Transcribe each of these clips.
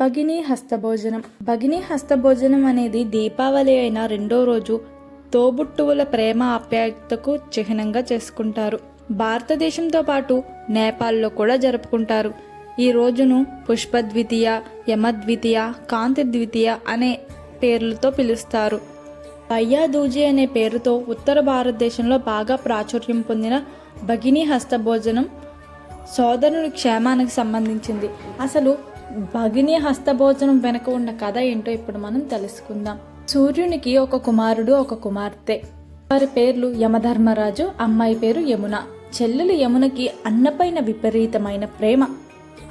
భగినీ హస్తభోజనం. భగినీ హస్తభోజనం అనేది దీపావళి అయిన రెండో రోజు తోబుట్టువుల ప్రేమ ఆప్యాయతకు చిహ్నంగా చేసుకుంటారు. భారతదేశంతో పాటు నేపాల్లో కూడా జరుపుకుంటారు. ఈ రోజును పుష్పద్వితీయ, యమద్వితీయ, కాంతి ద్వితీయ అనే పేర్లతో పిలుస్తారు. భయ్యా దూజీ అనే పేరుతో ఉత్తర భారతదేశంలో బాగా ప్రాచుర్యం పొందిన భగినీ హస్తభోజనం సోదరుని క్షేమానికి సంబంధించింది. అసలు భగినీ హస్తభోజనం వెనుక ఉన్న కథ ఏంటో ఇప్పుడు మనం తెలుసుకుందాం. సూర్యునికి ఒక కుమారుడు, ఒక కుమార్తె. వారి పేర్లు యమధర్మరాజు, అమ్మాయి పేరు యమున. చెల్లెలు యమునకి అన్నపైన విపరీతమైన ప్రేమ.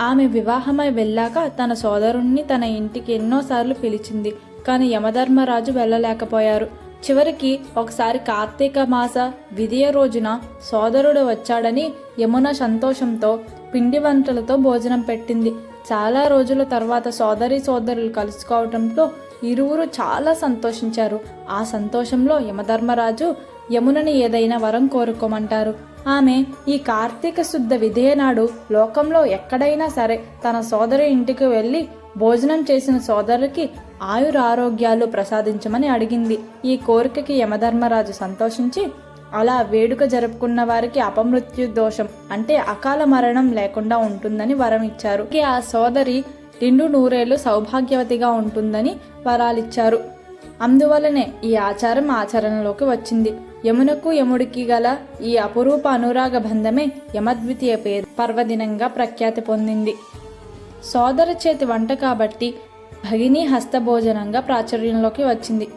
ఆమె వివాహమై వెళ్ళాక తన సోదరుణ్ణి తన ఇంటికి ఎన్నోసార్లు పిలిచింది. కానీ యమధర్మరాజు వెళ్ళలేకపోయారు. చివరికి ఒకసారి కార్తీక మాస విధియ రోజున సోదరుడు వచ్చాడని యమున సంతోషంతో పిండి వంటలతో భోజనం పెట్టింది. చాలా రోజుల తర్వాత సోదరులు కలుసుకోవడంతో ఇరువురు చాలా సంతోషించారు. ఆ సంతోషంలో యమధర్మరాజు యమునని ఏదైనా వరం కోరుకోమంటారు. ఆమె ఈ కార్తీక శుద్ధ విధియ నాడు లోకంలో ఎక్కడైనా సరే తన సోదరి ఇంటికి వెళ్ళి భోజనం చేసిన సోదరుకి ఆయురారోగ్యాలు ప్రసాదించమని అడిగింది. ఈ కోరికకి యమధర్మరాజు సంతోషించి అలా వేడుక జరుపుకున్న వారికి అపమృత్యు దోషం అంటే అకాల మరణం లేకుండా ఉంటుందని వరం ఇచ్చారు. ఆ సోదరి 200 సౌభాగ్యవతిగా ఉంటుందని వరాలిచ్చారు. అందువలనే ఈ ఆచారం ఆచరణలోకి వచ్చింది. యమునకు యముడికి గల ఈ అపురూప అనురాగ బంధమే యమద్వితీయ పేరు పర్వదినంగా ప్రఖ్యాతి పొందింది. సోదర చేతి వంట కాబట్టి భగినీ హస్తభోజనంగా ప్రాచుర్యంలోకి వచ్చింది.